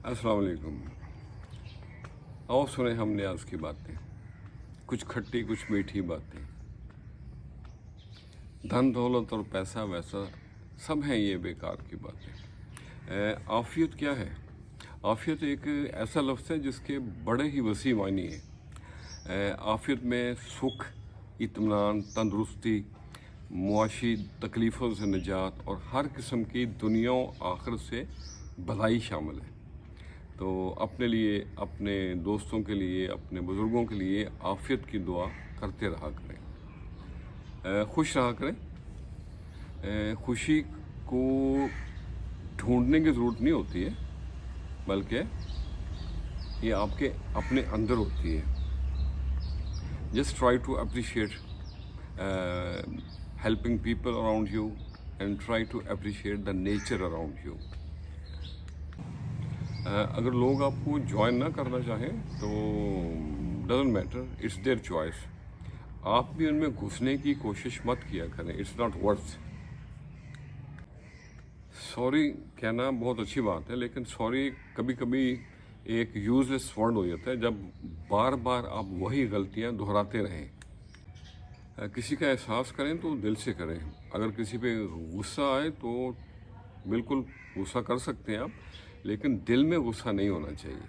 अस्सलाम वालेकुम। आओ सुने हमने आज की बातें, कुछ खट्टी कुछ मीठी बातें। धन दौलत और पैसा वैसा सब हैं ये बेकार की बातें। आफियत क्या है? आफियत एक ऐसा लफ्ज़ है जिसके बड़े ही वसी मानी है। आफियत में सुख, इत्मीनान, तंदुरुस्ती, मुआशी तकलीफ़ों से निजात और हर किस्म की दुनिया आखिरत से भलाई शामिल है। तो अपने लिए, अपने दोस्तों के लिए, अपने बुज़ुर्गों के लिए आफियत की दुआ करते रहा करें, खुश रहा करें। खुशी को ढूंढने की ज़रूरत नहीं होती है, बल्कि ये आपके अपने अंदर होती है। Just try to appreciate helping people around you and try to appreciate the nature around you. अगर लोग आपको ज्वाइन ना करना चाहें तो doesn't matter, it's their choice. आप भी उनमें घुसने की कोशिश मत किया करें, इट्स नॉट वर्थ। सॉरी कहना बहुत अच्छी बात है, लेकिन सॉरी कभी कभी एक यूजलेस वर्ड हो जाता है जब बार बार आप वही गलतियां दोहराते रहें। किसी का एहसास करें तो दिल से करें। अगर किसी पे गुस्सा आए तो बिल्कुल गुस्सा कर सकते हैं आप, लेकिन दिल में गुस्सा नहीं होना चाहिए।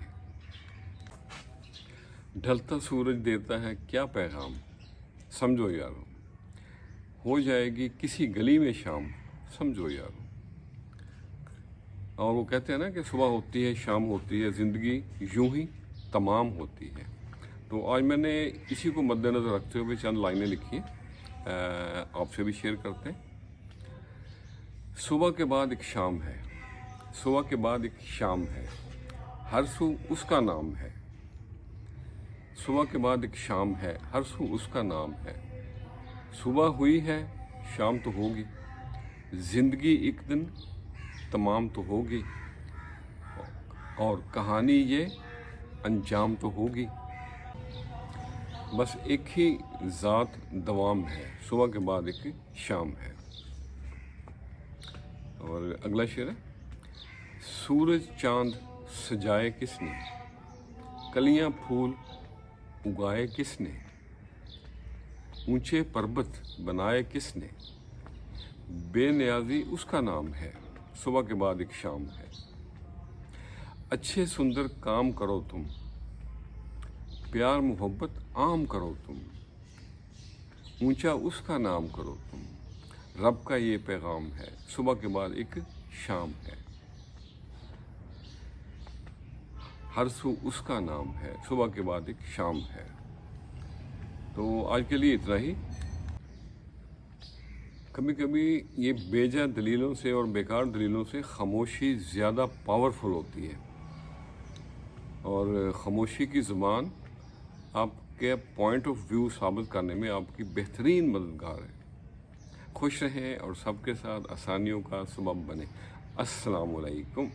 ढलता सूरज देता है क्या पैगाम, समझो यारो, हो जाएगी किसी गली में शाम, समझो यारो। और वो कहते हैं ना कि सुबह होती है शाम होती है, ज़िंदगी यूं ही तमाम होती है। तो आज मैंने इसी को मद्देनज़र रखते हुए चंद लाइनें लिखी हैं, आपसे भी शेयर करते हैं। सुबह के बाद एक शाम है, सुबह के बाद एक शाम है, हर सू उसका नाम है। सुबह के बाद एक शाम है, हर सू उसका नाम है। सुबह हुई है, शाम तो होगी, ज़िंदगी एक दिन तमाम तो होगी, और कहानी ये अंजाम तो होगी। बस एक ही ज़ात दवाम है, सुबह के बाद एक शाम है। और अगला शेर है, सूरज चांद सजाए किसने, कलियां फूल उगाए किसने, ऊंचे पर्वत बनाए किसने, बेनियाजी उसका नाम है, सुबह के बाद एक शाम है। अच्छे सुंदर काम करो तुम, प्यार मोहब्बत आम करो तुम, ऊंचा उसका नाम करो तुम, रब का ये पैगाम है, सुबह के बाद एक शाम है। हर सू उसका नाम है, सुबह के बाद एक शाम है। तो आज के लिए इतना ही। कभी कभी ये बेजा दलीलों से और बेकार दलीलों से खामोशी ज़्यादा पावरफुल होती है, और ख़ामोशी की ज़ुबान आपके पॉइंट ऑफ व्यू साबित करने में आपकी बेहतरीन मददगार है। खुश रहें और सबके साथ आसानियों का सबब बने। अस्सलाम वालेकुम।